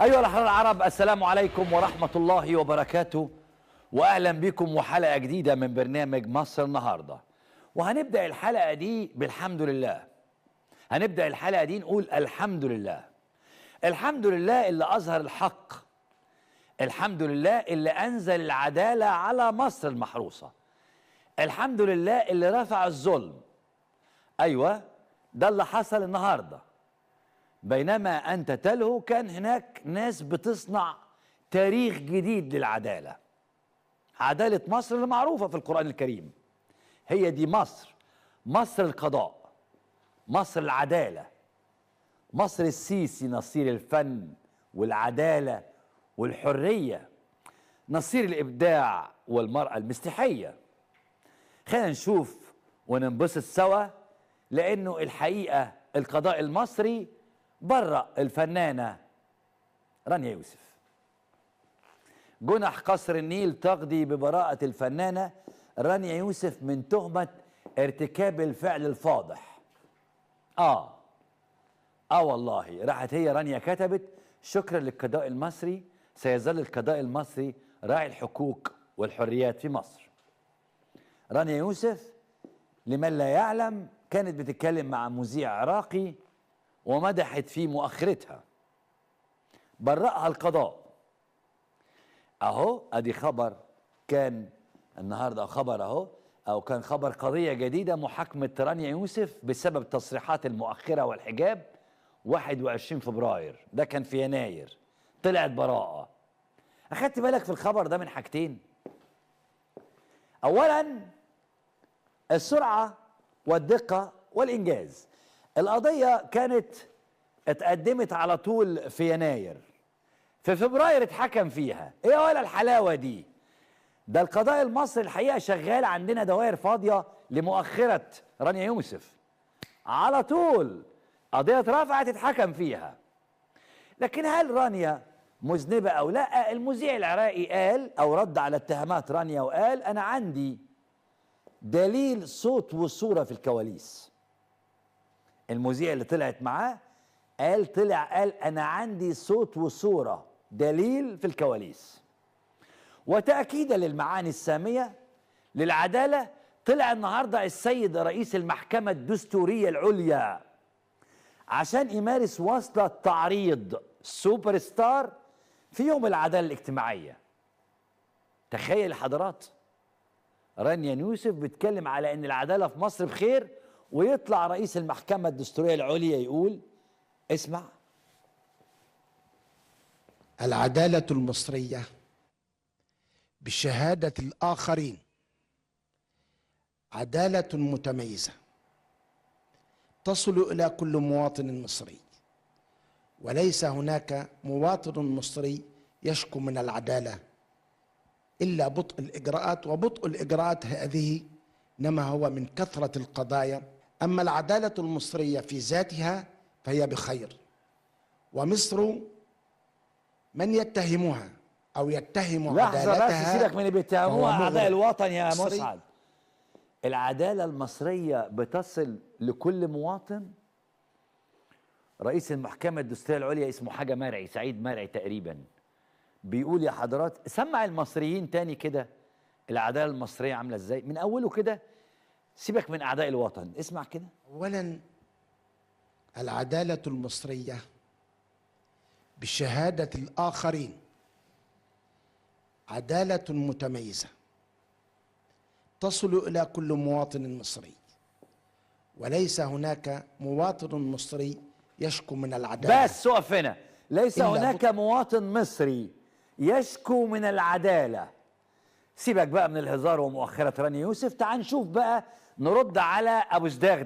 أيها الأحرار العرب، السلام عليكم ورحمة الله وبركاته، وأهلا بكم وحلقة جديدة من برنامج مصر النهاردة. وهنبدأ الحلقة دي بالحمد لله. هنبدأ الحلقة دي نقول الحمد لله. الحمد لله اللي أظهر الحق، الحمد لله اللي أنزل العدالة على مصر المحروسة، الحمد لله اللي رفع الظلم. أيوة، ده اللي حصل النهارده. بينما أنت تلهو كان هناك ناس بتصنع تاريخ جديد للعدالة. عدالة مصر اللي معروفة في القرآن الكريم، هي دي مصر، مصر القضاء، مصر العدالة، مصر السيسي نصير الفن والعدالة والحرية، نصير الإبداع والمرأة المستحية. خلينا نشوف وننبسط سوا، لأنه الحقيقة القضاء المصري برأ الفنانة رانيا يوسف. جنح قصر النيل تقضي ببراءة الفنانة رانيا يوسف من تهمة ارتكاب الفعل الفاضح. والله راحت هي رانيا كتبت: شكرا للقضاء المصري، سيظل القضاء المصري راعي الحقوق والحريات في مصر. رانيا يوسف لمن لا يعلم كانت بتتكلم مع مذيع عراقي ومدحت في مؤخرتها. برأها القضاء. اهو ادي خبر كان النهارده، خبر اهو، او كان خبر قضيه جديده: محاكمه رانيا يوسف بسبب تصريحات المؤخره والحجاب 21 فبراير، ده كان في يناير، طلعت براءه. اخدت بالك في الخبر ده من حاجتين؟ اولا السرعه والدقه والانجاز. القضيه كانت اتقدمت على طول في يناير، في فبراير اتحكم فيها. ايه ولا الحلاوه دي؟ ده القضاء المصري الحقيقه شغال، عندنا دوائر فاضيه لمؤخره رانيا يوسف، على طول قضيه اترفعت اتحكم فيها. لكن هل رانيا مذنبه او لا؟ المذيع العراقي قال او رد على اتهامات رانيا وقال: انا عندي دليل صوت وصوره في الكواليس. المذيع اللي طلعت معاه قال انا عندي صوت وصوره، دليل في الكواليس. وتأكيدا للمعاني السامية للعدالة، طلع النهارده السيد رئيس المحكمة الدستورية العليا عشان يمارس وصلة تعريض سوبر ستار في يوم العدالة الاجتماعية. تخيل حضرات، رانيا يوسف بتكلم على ان العدالة في مصر بخير، ويطلع رئيس المحكمة الدستورية العليا يقول: اسمع. العدالة المصرية بشهادة الآخرين عدالة متميزة تصل إلى كل مواطن مصري، وليس هناك مواطن مصري يشكو من العدالة إلا بطء الإجراءات، وبطء الإجراءات هذه إنما هو من كثرة القضايا. أما العدالة المصرية في ذاتها فهي بخير، ومصر من يتهمها أو يتهم عدالتها. لحظة بس، سيبك من اللي بيتهموها أعداء الوطن يا مسعد. العدالة المصرية بتصل لكل مواطن. رئيس المحكمة الدستورية العليا اسمه حاجة مرعي، سعيد مرعي تقريبا، بيقول يا حضرات سمع المصريين تاني كده العدالة المصرية عاملة ازاي من أوله كده، سيبك من أعداء الوطن، اسمع كده. أولا، العدالة المصرية بشهادة الآخرين عدالة متميزة تصل إلى كل مواطن مصري، وليس هناك مواطن مصري يشكو من العدالة. بس اقف هنا، ليس هناك مواطن مصري يشكو من العدالة. سيبك بقى من الهزار ومؤخرة رانيا يوسف، تعال نشوف بقى، نرد على أبو زداغ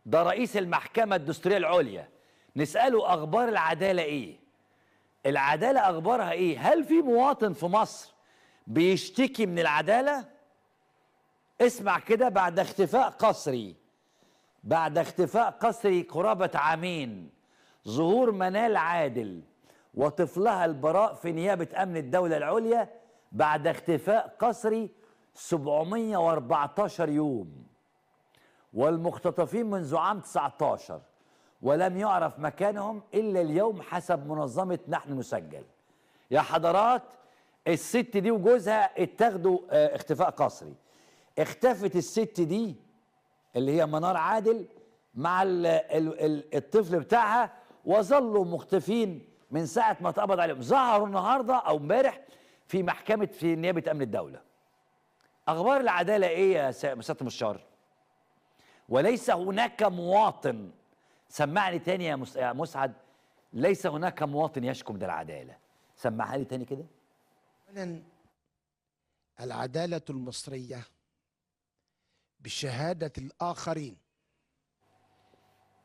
ده رئيس المحكمة الدستورية العليا، نسأله أخبار العدالة إيه؟ العدالة أخبارها إيه؟ هل في مواطن في مصر بيشتكي من العدالة؟ اسمع كده. بعد اختفاء قسري قرابة عامين، ظهور منال عادل وطفلها البراء في نيابة أمن الدولة العليا بعد اختفاء قسري 714 يوم، والمختطفين منذ عام 19، ولم يعرف مكانهم إلا اليوم حسب منظمة نحن نسجل. يا حضرات، الست دي وجوزها اتاخدوا اختفاء قسري. اختفت الست دي اللي هي منار عادل مع الطفل بتاعها، وظلوا مختفين من ساعة ما اتقبض عليهم. ظهروا النهارده أو امبارح في محكمة في نيابة أمن الدولة. أخبار العدالة إيه يا سيادة المستشار؟ وليس هناك مواطن، سمعني تاني يا مسعد، ليس هناك مواطن يشكو من العدالة. سمعها لي تاني كده. أولاً، العدالة المصرية بشهادة الآخرين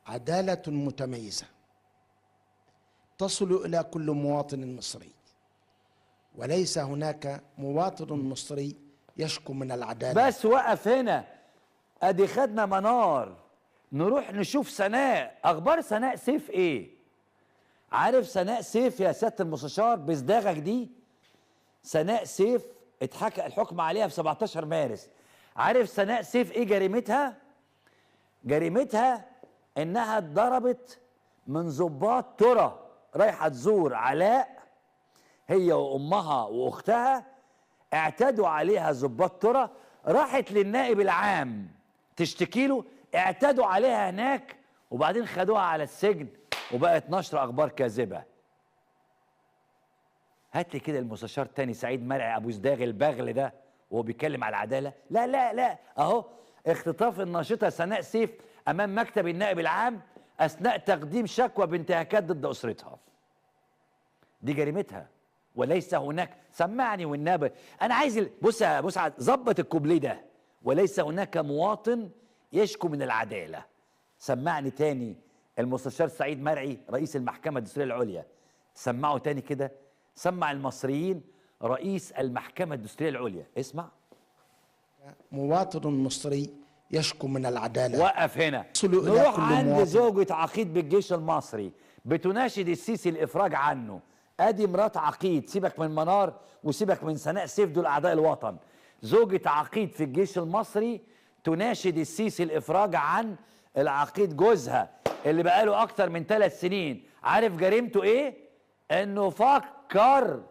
عدالة متميزة تصل إلى كل مواطن مصري، وليس هناك مواطن مصري يشكو من العدالة. بس وقف هنا، ادي خدنا منار، نروح نشوف سناء. اخبار سناء سيف ايه؟ عارف سناء سيف يا سياده المستشار بصداغك دي؟ سناء سيف اتحكى الحكم عليها في 17 مارس. عارف سناء سيف ايه جريمتها؟ جريمتها انها اتضربت من ضباط ترى رايحه تزور علاء، هي وامها واختها، اعتدوا عليها ضباط ترى، راحت للنائب العام تشتكي له، اعتدوا عليها هناك، وبعدين خدوها على السجن وبقت نشر اخبار كاذبه. هات لي كده المستشار تاني سعيد مرعي ابو صداغ البغل ده وهو بيتكلم على العداله. لا لا لا، اهو اختطاف الناشطه سناء سيف امام مكتب النائب العام اثناء تقديم شكوى بانتهاكات ضد اسرتها. دي جريمتها، وليس هناك، سمعني والنبي انا عايز بص يا مسعد، ظبط الكوبليه ده، وليس هناك مواطن يشكو من العداله. سمعني تاني المستشار سعيد مرعي رئيس المحكمه الدستوريه العليا، سمعوا تاني كده، سمع المصريين رئيس المحكمه الدستوريه العليا، اسمع. مواطن مصري يشكو من العدالة. وقف هنا، نروح عند زوجة عقيد بالجيش المصري بتناشد السيسي الافراج عنه. ادي مرات عقيد، سيبك من منار وسيبك من سناء سيف، دول اعداء الوطن. زوجة عقيد في الجيش المصري تناشد السيسي الافراج عن العقيد جوزها اللي بقاله اكتر من 3 سنين. عارف جريمته ايه؟ انه فكر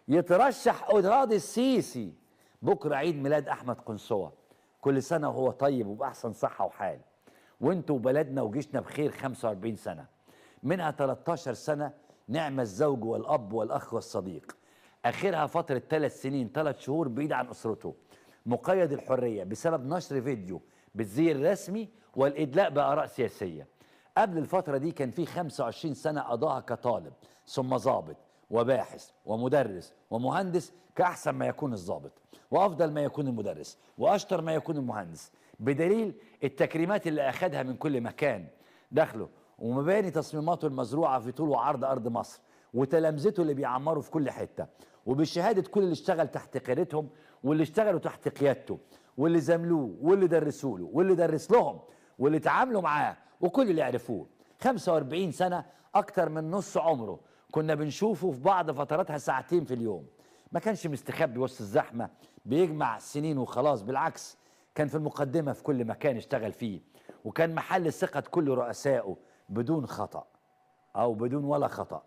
يترشح قصاد السيسي. بكره عيد ميلاد احمد قنصوة، كل سنه وهو طيب وباحسن صحه وحال، وانتوا بلدنا وجيشنا بخير. 45 سنه منها 13 سنه نعم الزوج والاب والاخ والصديق، اخرها فتره 3 سنين 3 شهور بعيد عن اسرته، مقيد الحريه بسبب نشر فيديو بالزي الرسمي والادلاء باراء سياسيه. قبل الفتره دي كان في 25 سنه قضاها كطالب ثم ضابط وباحث ومدرس ومهندس، كأحسن ما يكون الضابط وأفضل ما يكون المدرس وأشطر ما يكون المهندس، بدليل التكريمات اللي أخدها من كل مكان دخله، ومباني تصميماته المزروعة في طول وعرض أرض مصر، وتلامذته اللي بيعمروا في كل حتة، وبشهادة كل اللي اشتغل تحت قيادتهم واللي اشتغلوا تحت قيادته واللي زملوه واللي درسوا له واللي درس لهم واللي تعاملوا معاه وكل اللي يعرفوه. 45 سنة، أكتر من نص عمره كنا بنشوفه في بعض فتراتها ساعتين في اليوم. ما كانش مستخبي وسط الزحمة بيجمع سنين وخلاص، بالعكس كان في المقدمة في كل مكان اشتغل فيه، وكان محل ثقة كل رؤسائه بدون خطأ أو بدون ولا خطأ.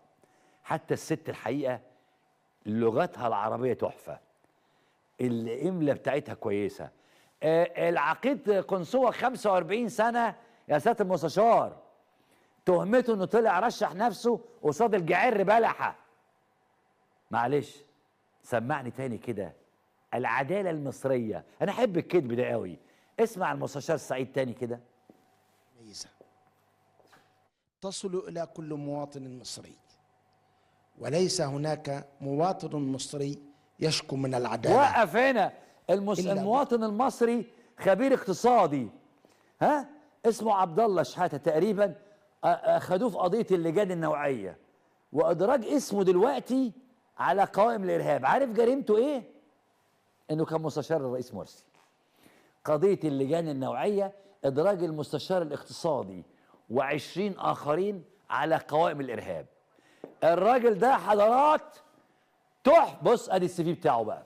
حتى الست الحقيقة لغتها العربية تحفة، الإملة بتاعتها كويسة. العقيد قنصوة 45 سنة يا سيادة المستشار، تهمته انه طلع رشح نفسه قصاد الجعر بلحة. معلش سمعني تاني كده، العدالة المصرية، انا احب الكذب ده قوي. اسمع المستشار سعيد تاني كده. تصل الى كل مواطن مصري، وليس هناك مواطن مصري يشكو من العدالة. وقف هنا، المواطن المصري خبير اقتصادي، ها، اسمه عبد الله شحاتة تقريبا، اخدوه في قضيه اللجان النوعيه وادراج اسمه دلوقتي على قوائم الارهاب. عارف جريمته ايه؟ انه كان مستشار الرئيس مرسي. قضيه اللجان النوعيه، ادراج المستشار الاقتصادي و20 اخرين على قوائم الارهاب. الراجل ده حضرات بص ادي السي في بتاعه بقى،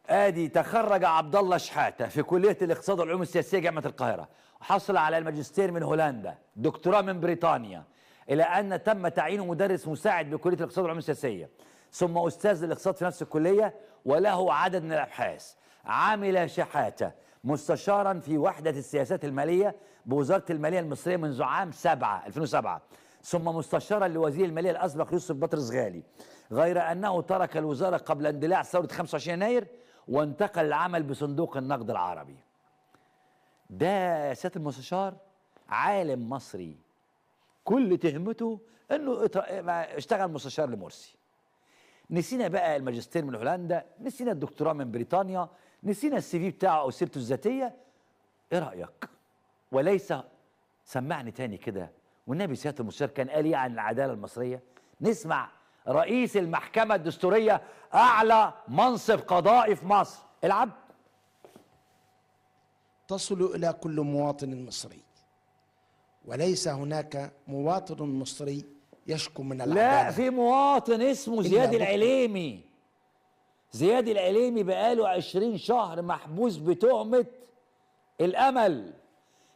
ادي تخرج عبد الله شحاته في كليه الاقتصاد والعلوم السياسيه جامعه القاهره، حصل على الماجستير من هولندا، دكتوراه من بريطانيا، إلى أن تم تعيينه مدرس مساعد بكلية الاقتصاد والعلوم السياسية، ثم أستاذ الاقتصاد في نفس الكلية، وله عدد من الأبحاث. عمل شحاتة مستشارا في وحدة السياسات المالية بوزارة المالية المصرية منذ عام 2007، ثم مستشارا لوزير المالية الأسبق يوسف بطرس غالي، غير أنه ترك الوزارة قبل اندلاع ثورة 25 يناير وانتقل للعمل بصندوق النقد العربي. ده يا سيادة المستشار عالم مصري كل تهمته انه اشتغل مستشار لمرسي. نسينا بقى الماجستير من هولندا، نسينا الدكتوراه من بريطانيا، نسينا السي في بتاعه او سيرته الذاتيه. ايه رايك؟ وليس سمعني تاني كده والنبي سياده المستشار كان قال ايه عن العداله المصريه؟ نسمع رئيس المحكمه الدستوريه، اعلى منصب قضائي في مصر. العب. تصل إلى كل مواطن مصري، وليس هناك مواطن مصري يشكو من العدالة. لا، في مواطن اسمه زياد العليمي. زياد العليمي بقاله 20 شهر محبوس بتهمة الأمل.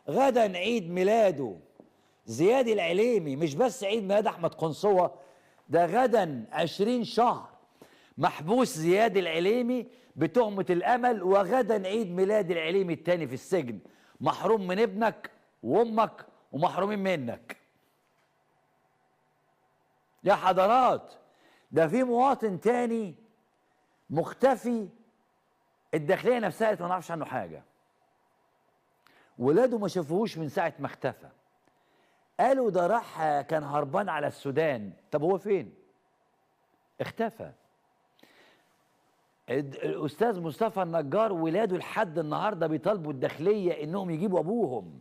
غدا عيد ميلاده زياد العليمي، مش بس عيد ميلاد أحمد قنصوة، ده غدا 20 شهر محبوس زياد العليمي بتهمة الأمل، وغدا عيد ميلاد العليمي التاني في السجن. محروم من ابنك وأمك ومحرومين منك يا حضرات. ده في مواطن تاني مختفي، الداخلية نفسها قالت ما نعرفش عنه حاجة، ولاده ما شافوهوش من ساعة ما اختفى. قالوا ده راح كان هربان على السودان. طب هو فين؟ اختفى. الأستاذ مصطفى النجار ولاده لحد النهارده بيطالبوا الداخلية إنهم يجيبوا أبوهم.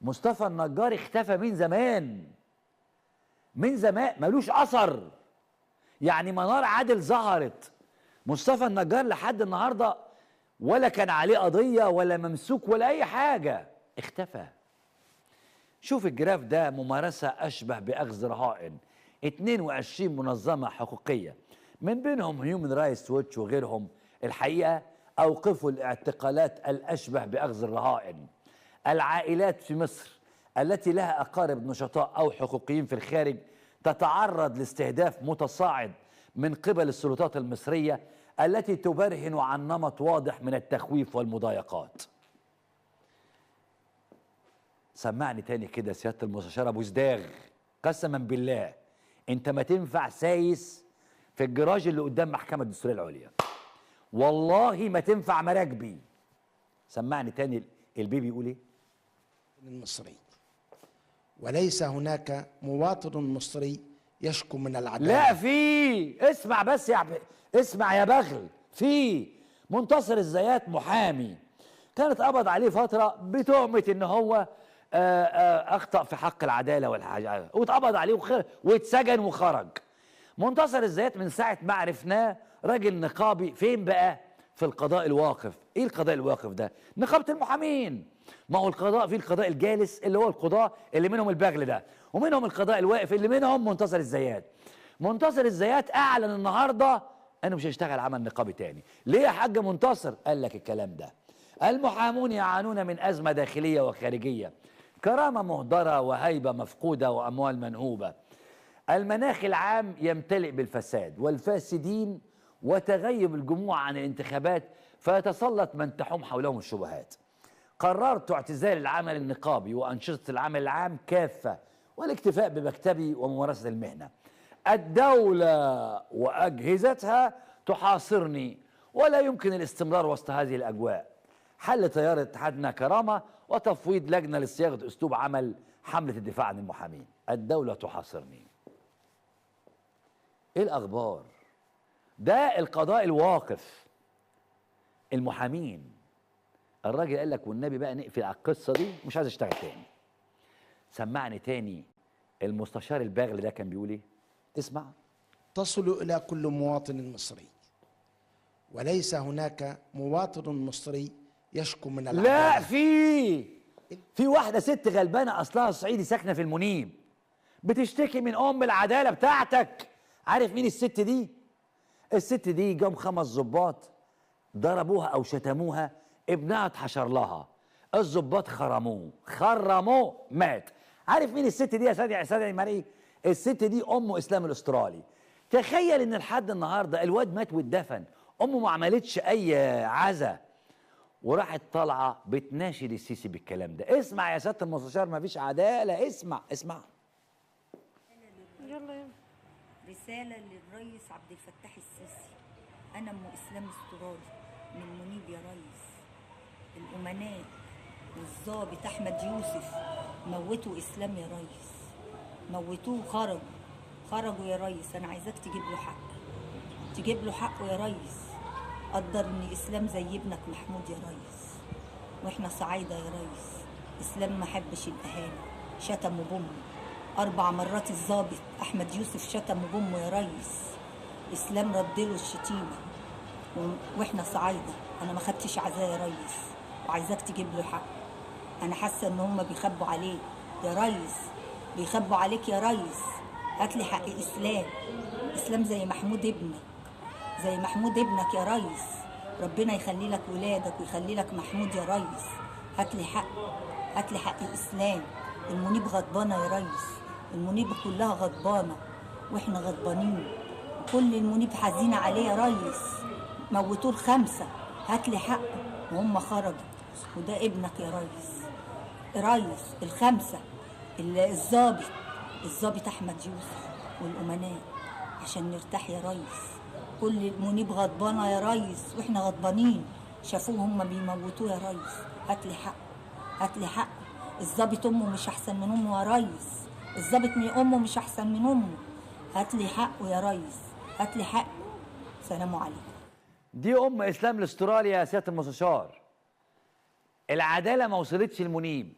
مصطفى النجار اختفى من زمان، من زمان، ملوش أثر. يعني منار عادل ظهرت، مصطفى النجار لحد النهارده ولا كان عليه قضية ولا ممسوك ولا أي حاجة، اختفى. شوف الجراف ده، ممارسة أشبه بأخذ رهائن. 22 منظمة حقوقية من بينهم هيومن رايتس ووتش وغيرهم الحقيقة أوقفوا الاعتقالات الأشبه بأخذ الرهائن. العائلات في مصر التي لها أقارب نشطاء أو حقوقيين في الخارج تتعرض لاستهداف متصاعد من قبل السلطات المصرية التي تبرهن عن نمط واضح من التخويف والمضايقات. سمعني تاني كده سيادة المستشار أبو زداغ، قسما بالله أنت ما تنفع سايس في الجراج اللي قدام محكمة الدستورية العليا، والله ما تنفع مراكبي. سمعني تاني البيبي يقول ايه؟ المصري، وليس هناك مواطن مصري يشكو من العدالة. لا، في، اسمع بس اسمع يا بغل. في منتصر الزيات محامي كانت قبض عليه فترة بتهمة ان هو اخطأ في حق العدالة والحاجة، واتقبض عليه واتسجن وخرج. منتصر الزيات من ساعة ما عرفناه راجل نقابي. فين بقى؟ في القضاء الواقف. ايه القضاء الواقف ده؟ نقابة المحامين. ما هو القضاء، في القضاء الجالس اللي هو القضاة اللي منهم البغل ده، ومنهم القضاء الواقف اللي منهم منتصر الزيات. منتصر الزيات اعلن النهارده انه مش هيشتغل عمل نقابي تاني. ليه يا حاج منتصر؟ قال لك الكلام ده: المحامون يعانون من ازمه داخليه وخارجيه، كرامه مهدره وهيبه مفقوده واموال منهوبه. المناخ العام يمتلئ بالفساد والفاسدين وتغيب الجموع عن الانتخابات، فيتسلط من تحوم حولهم الشبهات. قررت اعتزال العمل النقابي وأنشطة العمل العام كافة والاكتفاء بمكتبي وممارسة المهنة. الدولة وأجهزتها تحاصرني ولا يمكن الاستمرار وسط هذه الأجواء. حل تيار اتحادنا كرامة وتفويض لجنة لصياغة أسلوب عمل حملة الدفاع عن المحامين. الدولة تحاصرني. ايه الأخبار؟ ده القضاء الواقف. المحامين، الراجل قال لك والنبي بقى نقفل على القصه دي، مش عايز اشتغل تاني. سمعني تاني المستشار الباغل ده كان بيقول ايه؟ اسمع. تصل إلى كل مواطن مصري، وليس هناك مواطن مصري يشكو من العدالة. لا، في واحده ست غلبانه اصلها صعيدي ساكنه في المنيب بتشتكي من العداله بتاعتك. عارف مين الست دي؟ الست دي جم 5 ضباط ضربوها او شتموها، ابنها اتحشر لها، الضباط خرموه مات. عارف مين الست دي يا سادة مرعي؟ الست دي ام اسلام الاسترالي. تخيل ان لحد النهارده الواد مات واتدفن، امه ما عملتش اي عزا، وراحت طالعه بتناشد السيسي بالكلام ده. اسمع يا سياده المستشار، ما فيش عداله. اسمع. يلا يلا. رسالة للرئيس عبد الفتاح السيسي. أنا أم إسلام استرالي من منيب يا ريس. الأمناء والظابط أحمد يوسف موتوا إسلام يا ريس، موتوه. خرجوا يا ريس. أنا عايزاك تجيب له حقه يا ريس. قدر إن إسلام زي ابنك محمود يا ريس، وإحنا صعايدة يا ريس. إسلام ما حبش الأهاني، شتمه بأمه 4 مرات. الظابط أحمد يوسف شتمه بأمه يا ريس. إسلام ردله الشتيمة، وإحنا صعايدة. أنا ما خدتش عزاء يا ريس، وعايزاك تجيب له حق. أنا حاسة إن هم بيخبوا عليه يا ريس، بيخبوا عليك يا ريس. هاتلي حق إسلام زي محمود ابنك يا ريس. ربنا يخلي لك ولادك ويخلي لك محمود يا ريس. هاتلي حق إسلام. المنيب غضبانة يا ريس، المنيب كلها غضبانة، واحنا غضبانين. كل المنيب حزينة عليه يا ريس. موتوه 5. هاتلي حقه. وهم خرجوا، وده ابنك يا ريس. 5 الظابط أحمد يوسف والأمناء، عشان نرتاح يا ريس. كل المنيب غضبانة يا ريس، واحنا غضبانين. شافوه هم بيموتوه يا ريس. هاتلي حق. الظابط امه مش احسن من امه يا ريس. الظابط من امه مش احسن من امه. هاتلي حقه يا ريس، هاتلي حقه. سلام عليكم. دي ام اسلام الاسترالي يا سياده المستشار. العداله ما وصلتش المنيب،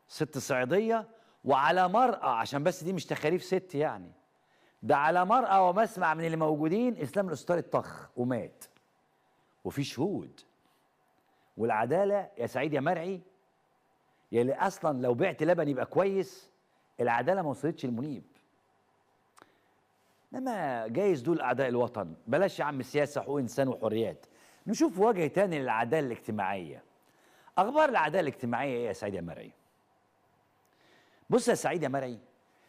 ست صعيديه وعلى مرأى، عشان بس دي مش تخاريف ست يعني، ده على مرأى ومسمع من اللي موجودين. اسلام الاسترالي اتطخ ومات، وفي شهود. والعداله يا سعيد يا مرعي، يلي اصلا لو بعت لبن يبقى كويس، العداله ما وصلتش المنيب. انما جايز دول اعداء الوطن. بلاش يا عم السياسه، حقوق انسان وحريات. نشوف وجه تاني للعداله الاجتماعيه. اخبار العداله الاجتماعيه ايه يا سعيد يا مرعي؟ بص يا سعيد يا مرعي،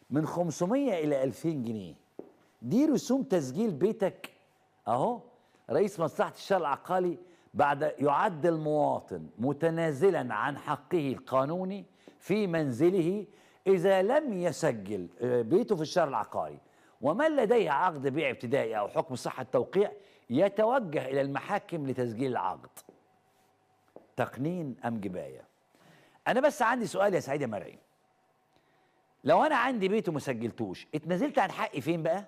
من 500 الى 2000 جنيه دي رسوم تسجيل بيتك. اهو رئيس مصلحه الشارع العقاري بعد يعد المواطن متنازلا عن حقه القانوني في منزله إذا لم يسجل بيته في الشارع العقاري، ومن لديه عقد بيع ابتدائي أو حكم صحة توقيع يتوجه إلى المحاكم لتسجيل العقد. تقنين أم جباية؟ أنا بس عندي سؤال يا سعيد يا مرعي، لو أنا عندي بيت وما سجلتوش، اتنازلت عن حقي فين بقى؟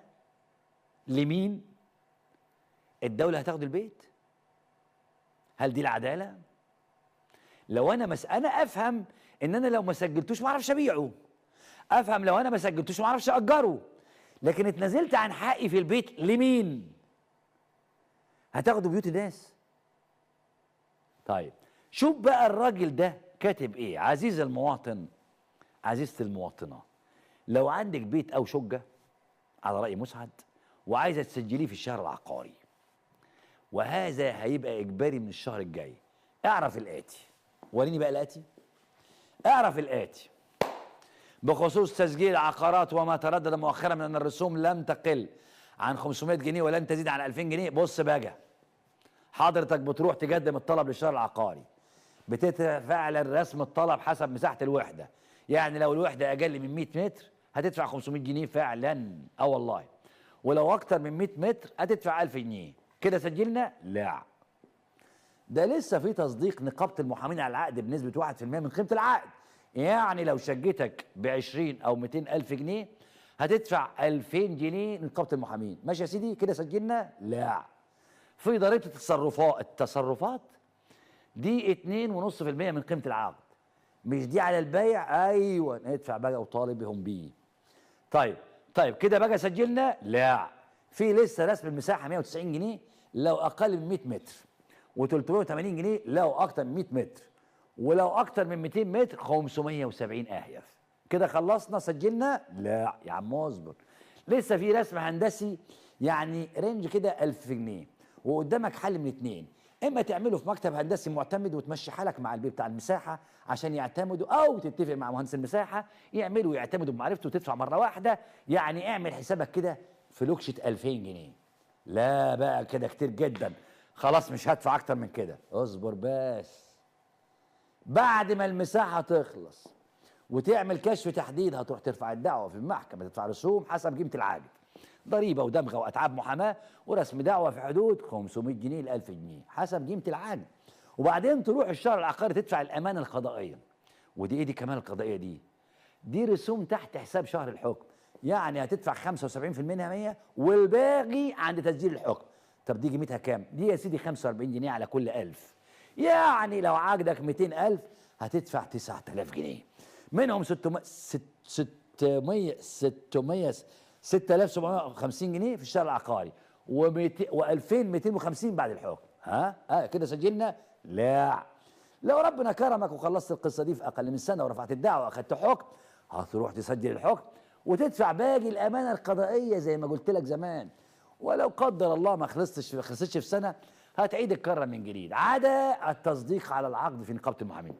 لمين؟ الدولة هتاخد البيت؟ هل دي العدالة؟ لو أنا أنا أفهم إن أنا لو ما سجلتوش ما أعرفش أبيعه، أفهم لو أنا ما سجلتوش ما أعرفش أجره، لكن اتنازلت عن حقي في البيت لمين؟ هتاخدوا بيوت الناس؟ طيب شوف بقى الراجل ده كاتب إيه. عزيز المواطن، عزيزتي المواطنة، لو عندك بيت أو شقة على رأي مسعد وعايزة تسجليه في الشهر العقاري، وهذا هيبقى إجباري من الشهر الجاي، اعرف الآتي. وريني بقى الآتي. اعرف الآتي بخصوص تسجيل العقارات وما تردد مؤخرا من أن الرسوم لم تقل عن 500 جنيه ولن تزيد عن 2000 جنيه. بص بقى، حضرتك بتروح تقدم الطلب للشهر العقاري، بتدفع رسم الطلب حسب مساحة الوحدة. يعني لو الوحدة أقل من 100 متر هتدفع 500 جنيه فعلا، والله. ولو أكتر من 100 متر هتدفع 1000 جنيه. كده سجلنا؟ لا، ده لسه في تصديق نقابة المحامين على العقد بنسبة 1% من قيمة العقد. يعني لو شقتك ب20 أو 200 ألف جنيه هتدفع 2000 جنيه نقابة المحامين. ماشي يا سيدي؟ كده سجلنا؟ لا، في ضريبة التصرفات دي 2.5% من قيمة العقد. مش دي على البيع؟ أيوة، ادفع بقى وطالبهم بيه. طيب كده بقى سجلنا؟ لا، في لسه رسم المساحة 190 جنيه لو أقل من 100 متر، و380 جنيه لو أكتر من 100 متر، ولو أكتر من 200 متر 570 أهيف. كده خلصنا سجلنا؟ لا يا عم اصبر، لسه في رسم هندسي يعني رينج كده 1000 جنيه، وقدامك حل من اتنين. اما تعمله في مكتب هندسي معتمد وتمشي حالك مع البيت بتاع المساحه عشان يعتمدوا، او تتفق مع مهندس المساحه يعملوا ويعتمدوا بمعرفته وتدفع مره واحده. يعني اعمل حسابك كده في لوكشه 2000 جنيه. لا بقى كده كتير جدا، خلاص مش هدفع اكتر من كده. اصبر بس، بعد ما المساحه تخلص وتعمل كشف تحديد هتروح ترفع الدعوه في المحكمه، تدفع رسوم حسب قيمه العاجل، ضريبه ودمغه واتعاب محاماه ورسم دعوه في حدود 500 جنيه ل 1000 جنيه حسب قيمه العاجل. وبعدين تروح الشهر العقاري تدفع الامانه القضائيه. ودي ايه دي كمان القضائيه دي؟ دي رسوم تحت حساب شهر الحكم، يعني هتدفع 75% والباقي عند تسجيل الحكم. طب دي قيمتها كام؟ دي يا سيدي 45 جنيه على كل 1000. يعني لو عقدك 200,000 هتدفع 9000 جنيه، منهم 6750 جنيه في الشهر العقاري و2250 بعد الحكم. ها كده سجلنا؟ لا، لو ربنا كرمك وخلصت القصه دي في اقل من سنه ورفعت الدعوه واخدت حكم، هتروح تسجل الحكم وتدفع باقي الامانه القضائيه زي ما قلت لك زمان. ولو قدر الله ما خلصتش في سنه، هتعيد الكره من جديد، عدا التصديق على العقد في نقابه المحامين.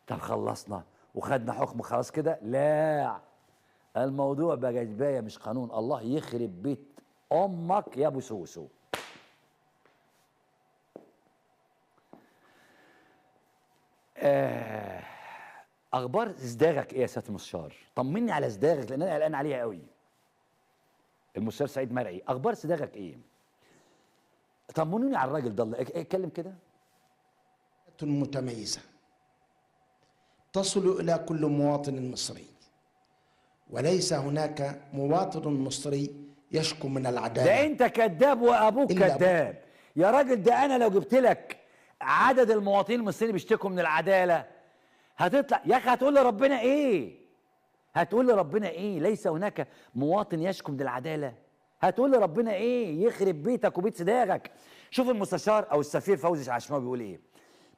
طب خلصنا وخدنا حكم خلاص كده؟ لا، الموضوع بقى جبايه مش قانون. الله يخرب بيت امك يا ابو سوسو. اخبار ازداغك ايه يا سياده المستشار؟ طمني على ازداغك لان انا قلقان عليها قوي. المستشار سعيد مرعي، اخبار ازداغك ايه؟ طمنوني على الراجل ده، اتكلم كده. متميزة تصل إلى كل مواطن مصري، وليس هناك مواطن مصري يشكو من العدالة. ده انت كذاب وابوك كذاب يا راجل. ده انا لو جبت لك عدد المواطنين المصريين بيشتكوا من العدالة هتطلع يا اخي هتقول لي ربنا ايه؟ هتقول لي ربنا ايه؟ ليس هناك مواطن يشكو من العدالة. هتقول لي ربنا ايه؟ يخرب بيتك وبيت صداغك. شوف المستشار او السفير فوزي العشماوي بيقول ايه.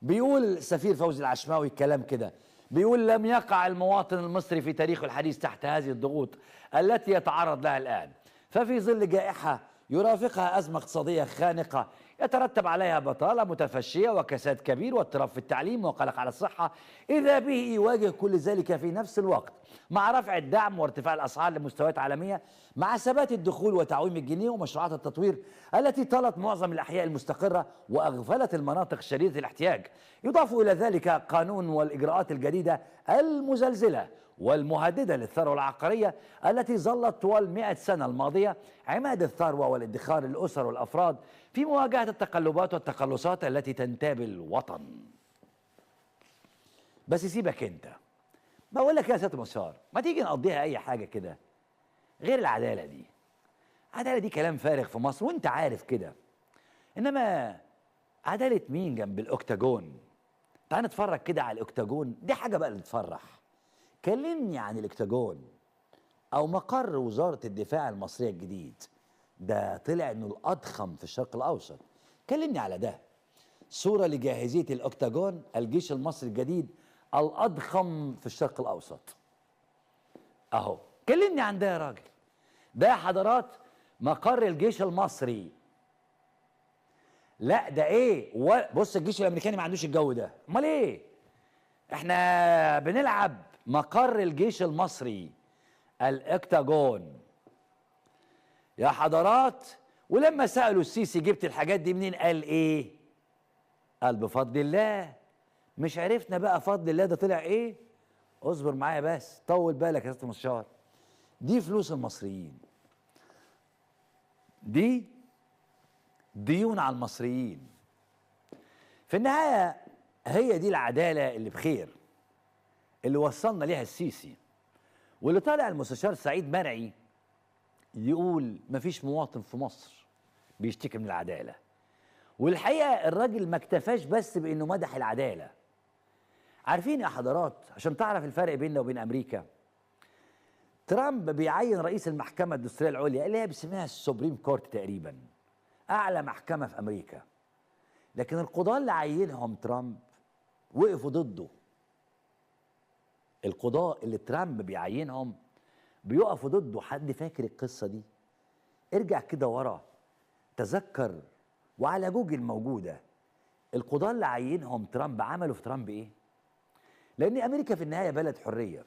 بيقول السفير فوزي العشماوي كلام كده، بيقول لم يقع المواطن المصري في تاريخه الحديث تحت هذه الضغوط التي يتعرض لها الآن، ففي ظل جائحة يرافقها أزمة اقتصادية خانقة يترتب عليها بطالة متفشية وكساد كبير واضطراب في التعليم وقلق على الصحة، إذا به يواجه كل ذلك في نفس الوقت مع رفع الدعم وارتفاع الأسعار لمستويات عالمية، مع ثبات الدخول وتعويم الجنيه ومشروعات التطوير التي طالت معظم الأحياء المستقرة وأغفلت المناطق شديدة الاحتياج. يضاف إلى ذلك قانون والإجراءات الجديدة المزلزلة والمهددة للثروة العقارية التي ظلت طوال 100 سنة الماضية عماد الثروة والادخار للأسر والأفراد في مواجهة التقلبات والتقلصات التي تنتاب الوطن. بس سيبك انت، بقول لك يا سيادة المستشار ما تيجي نقضيها أي حاجة كده غير العدالة دي. العدالة دي كلام فارغ في مصر وانت عارف كده، إنما عدالة مين جنب الأكتاجون؟ تعال نتفرج كده على الأكتاجون، دي حاجة بقى اللي تفرح. كلمني عن الأكتاجون أو مقر وزارة الدفاع المصرية الجديد، ده طلع إنه الأضخم في الشرق الأوسط. كلمني على ده. صورة لجاهزية الأكتاجون، الجيش المصري الجديد الأضخم في الشرق الأوسط أهو. كلمني عن ده يا راجل. ده يا حضرات مقر الجيش المصري. لا ده ايه؟ بص الجيش الامريكاني ما عندوش الجو ده، امال ايه؟ احنا بنلعب مقر الجيش المصري الاكتاجون يا حضرات. ولما سالوا السيسي جبت الحاجات دي منين، قال ايه؟ قال بفضل الله. مش عرفنا بقى فضل الله ده طلع ايه؟ اصبر معايا بس، طول بالك يا سيادة المستشار. دي فلوس المصريين، دي ديون على المصريين. في النهاية هي دي العدالة اللي بخير اللي وصلنا ليها السيسي، واللي طالع المستشار سعيد مرعي يقول مفيش مواطن في مصر بيشتكي من العدالة. والحقيقة الراجل ما اكتفاش بس بأنه مدح العدالة. عارفين يا حضرات، عشان تعرف الفرق بيننا وبين أمريكا، ترامب بيعين رئيس المحكمة الدستورية العليا اللي هي بيسميها السوبريم كورت تقريبا، أعلى محكمة في أمريكا، لكن القضاة اللي عينهم ترامب وقفوا ضده. القضاة اللي ترامب بيعينهم بيقفوا ضده. حد فاكر القصة دي؟ ارجع كده ورا، تذكر، وعلى جوجل موجودة القضاة اللي عينهم ترامب عملوا في ترامب ايه؟ لان امريكا في النهايه بلد حريه.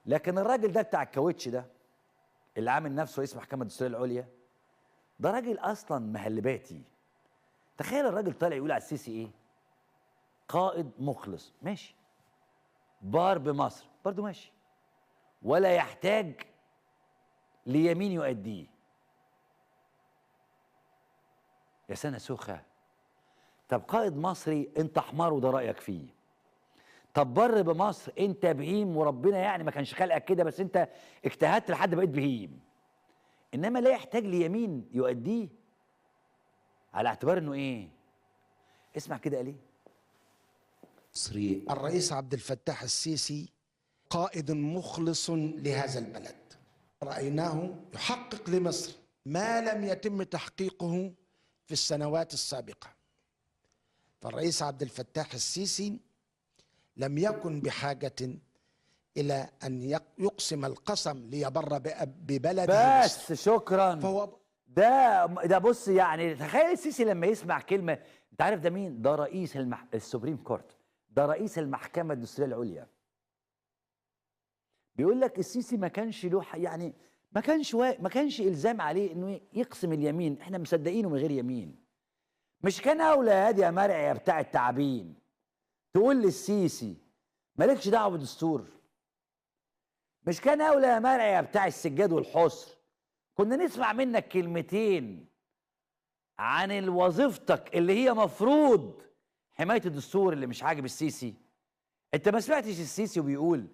لكن الراجل ده بتاع الكاوتش ده اللي عامل نفسه رئيس المحكمه الدستوريه العليا، ده راجل اصلا مهلباتي. تخيل الراجل طالع يقول على السيسي ايه؟ قائد مخلص، ماشي. بار بمصر، برضه ماشي. ولا يحتاج ليمين يؤديه. يا سنة سخة. طب قائد مصري انت حمار وده رأيك فيه. طب بر بمصر انت بهيم وربنا يعني ما كانش خلقك كده، بس انت اجتهدت لحد بقيت بهيم. انما لا يحتاج ليمين يؤديه، على اعتبار انه ايه؟ اسمع كده قال ايه؟ مصري الرئيس عبد الفتاح السيسي قائد مخلص لهذا البلد، رأيناه يحقق لمصر ما لم يتم تحقيقه في السنوات السابقة. فالرئيس عبد الفتاح السيسي لم يكن بحاجة إلى أن يقسم القسم ليبر ببلده بس مصر. شكرا. فهو ده بص، يعني تخيل السيسي لما يسمع كلمة، انت عارف ده مين؟ ده رئيس السوبريم كورت، ده رئيس المحكمة الدستورية العليا. بيقول لك السيسي ما كانش له يعني ما كانش الزام عليه انه يقسم اليمين، احنا مصدقينه من غير يمين. مش كان اولى يا هادي يا مرعي يا بتاع التعبين تقول للسيسي مالكش دعوه بالدستور؟ مش كان اولى يا مرعي يا بتاع السجاد والحصر كنا نسمع منك كلمتين عن وظيفتك اللي هي مفروض حمايه الدستور اللي مش عاجب السيسي؟ انت ما سمعتش السيسي وبيقول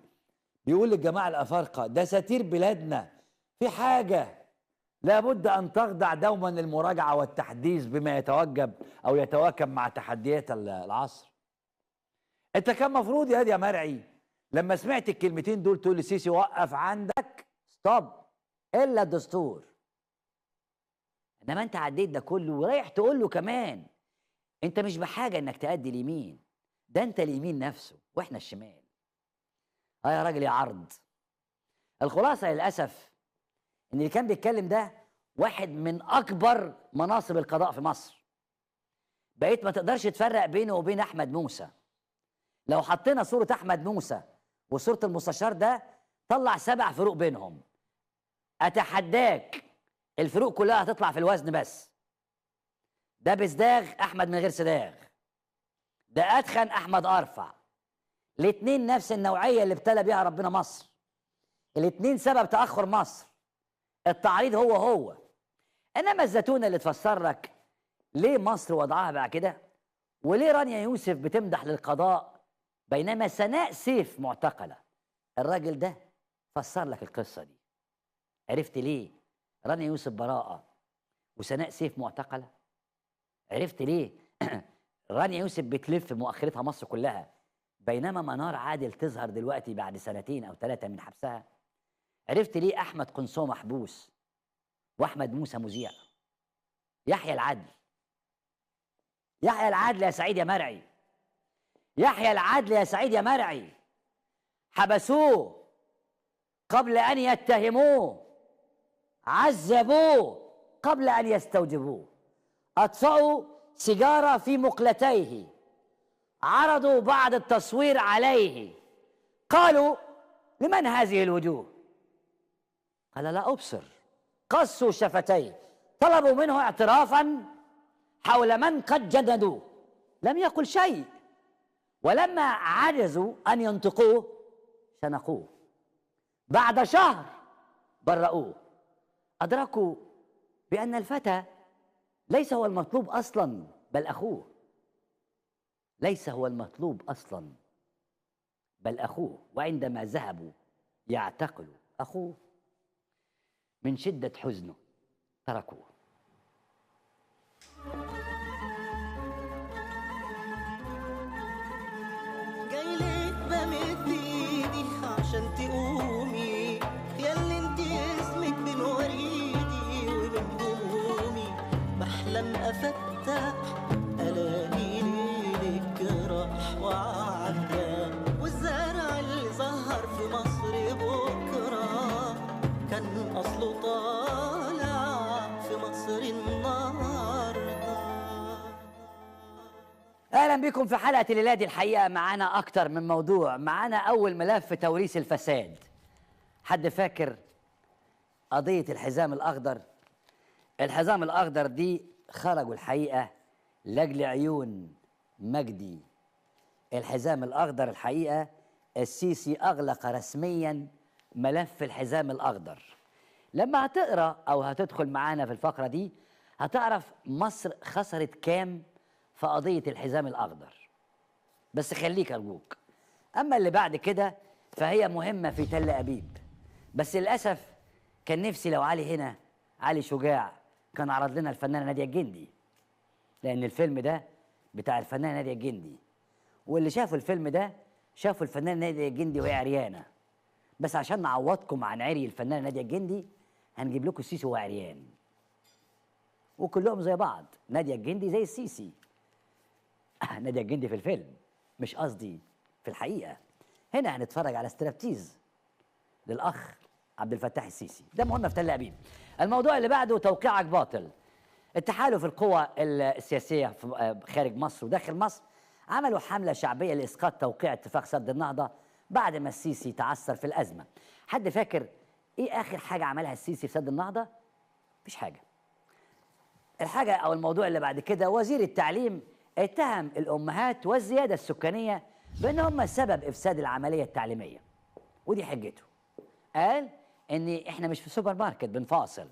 للجماعه الافارقه دساتير بلادنا في حاجه لابد ان تخضع دوما للمراجعه والتحديث بما يتوجب او يتواكب مع تحديات العصر. انت كان مفروض يا هادي يا مرعي لما سمعت الكلمتين دول تقول للسيسي وقف عندك، ستوب، الا الدستور. انما انت عديت ده كله ورايح تقول له كمان انت مش بحاجه انك تأدي اليمين، ده انت اليمين نفسه واحنا الشمال. يا راجل يا عرض. الخلاصه للاسف ان اللي كان بيتكلم ده واحد من اكبر مناصب القضاء في مصر. بقيت ما تقدرش تفرق بينه وبين احمد موسى. لو حطينا صوره احمد موسى وصوره المستشار ده طلع 7 فروق بينهم. اتحداك الفروق كلها هتطلع في الوزن بس. ده بصداغ احمد من غير صداغ، ده اتخن احمد ارفع. الاتنين نفس النوعيه اللي ابتلى بيها ربنا مصر. الاتنين سبب تاخر مصر. التعريض هو انما الزتونه اللي تفسر لك ليه مصر وضعها بقى كده وليه رانيا يوسف بتمدح للقضاء بينما سناء سيف معتقله. الراجل ده فسر لك القصه دي. عرفت ليه رانيا يوسف براءه وسناء سيف معتقله؟ عرفت ليه رانيا يوسف بتلف مؤخرتها مصر كلها بينما منار عادل تظهر دلوقتي بعد 2 أو 3 من حبسها؟ عرفت ليه احمد قنصو محبوس واحمد موسى مذيع؟ يحيى العدل يا سعيد يا مرعي، يحيى العدل يا سعيد يا مرعي حبسوه قبل ان يتهموه، عذبوه قبل ان يستوجبوه، اطفأوا سيجاره في مقلتيه، عرضوا بعد التصوير عليه، قالوا لمن هذه الوجوه؟ قال لا أبصر، قصوا شفتيه، طلبوا منه اعترافا حول من قد جندوه، لم يقل شيء، ولما عجزوا أن ينطقوه شنقوه، بعد شهر برؤوه. أدركوا بأن الفتى ليس هو المطلوب أصلا بل أخوه، ليس هو المطلوب أصلا بل أخوه. وعندما ذهبوا يعتقلوا أخوه من شدة حزنه تركوه. جاي لك بمد ايدي عشان تقومي، ياللي انت اسمك بين وريدي وبين همومي، بحلم افتح الاقي ليلك راح وعدى، والزرع اللي ظهر في مصر بكره كان اصله طالع في مصر النهارده. اهلا بكم في حلقه الليله دي. الحقيقه معانا اكتر من موضوع. معانا اول ملف توريث الفساد. حد فاكر قضيه الحزام الاخضر؟ الحزام الاخضر دي خرجوا الحقيقه لاجل عيون مجدي. الحزام الاخضر الحقيقه السيسي اغلق رسميا ملف الحزام الاخضر. لما هتقرا او هتدخل معانا في الفقره دي هتعرف مصر خسرت كام في قضيه الحزام الاخضر. بس خليك ارجوك، اما اللي بعد كده فهي مهمه في تل ابيب. بس للاسف كان نفسي لو علي هنا، علي شجاع، كان عرض لنا الفنانه ناديه الجندي، لان الفيلم ده بتاع الفنانه ناديه الجندي، واللي شافوا الفيلم ده شافوا الفنانه ناديه الجندي وهي عريانه. بس عشان نعوضكم عن عري الفنانه ناديه الجندي هنجيب لكم السيسي وهو عريان، وكلهم زي بعض. ناديه الجندي زي السيسي. ناديه الجندي في الفيلم، مش قصدي في الحقيقه. هنا هنتفرج على استرابتيز للاخ عبد الفتاح السيسي. ده مهم في تل ابيب. الموضوع اللي بعده توقيعك باطل. التحالف القوى السياسيه خارج مصر وداخل مصر عملوا حمله شعبيه لاسقاط توقيع اتفاق سد النهضه بعد ما السيسي تعثر في الازمه. حد فاكر ايه اخر حاجه عملها السيسي في سد النهضه؟ مفيش حاجه. الحاجه او الموضوع اللي بعد كده، وزير التعليم اتهم الامهات والزياده السكانيه بان هم سبب افساد العمليه التعليميه، ودي حجته. قال ان احنا مش في سوبر ماركت بنفاصل.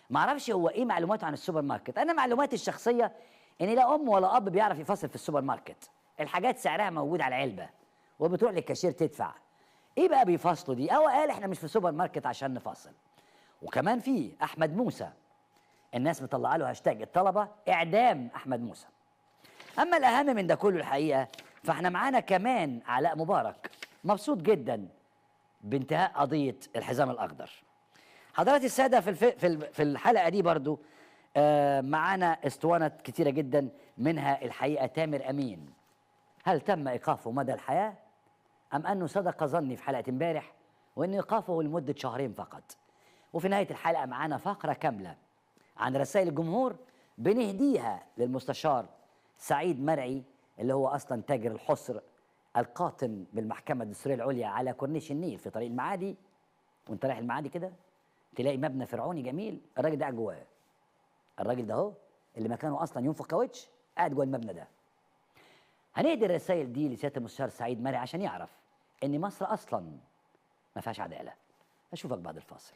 معرفش هو ايه معلوماته عن السوبر ماركت. انا معلوماتي الشخصيه ان لا ام ولا اب بيعرف يفاصل في السوبر ماركت. الحاجات سعرها موجود على العلبه وبتروح للكاشير تدفع. ايه بقى بيفاصلوا دي؟ هو قال احنا مش في سوبر ماركت عشان نفاصل. وكمان في احمد موسى، الناس مطلعه له هاشتاج الطلبه اعدام احمد موسى. اما الاهم من ده كله الحقيقه فاحنا معانا كمان علاء مبارك مبسوط جدا بانتهاء قضيه الحزام الاخضر. حضرات الساده في الحلقه دي برضو معانا اسطوانه كتيره جدا، منها الحقيقه تامر امين. هل تم ايقافه مدى الحياه ام انه صدق ظني في حلقه امبارح وان ايقافه لمده شهرين فقط؟ وفي نهايه الحلقه معانا فقره كامله عن رسائل الجمهور بنهديها للمستشار سعيد مرعي، اللي هو اصلا تاجر الحصر القاطن بالمحكمه الدستوريه العليا على كورنيش النيل في طريق المعادي. وانت رايح المعادي كده تلاقي مبنى فرعوني جميل، الراجل ده قاعد جواه. الراجل ده اهو اللي مكانه اصلا ينفخ كاوتش قاعد جوه المبنى ده. هنهدي الرسائل دي لسياده المستشار سعيد مرعي عشان يعرف ان مصر اصلا ما فيهاش عداله. اشوفك بعد الفاصل.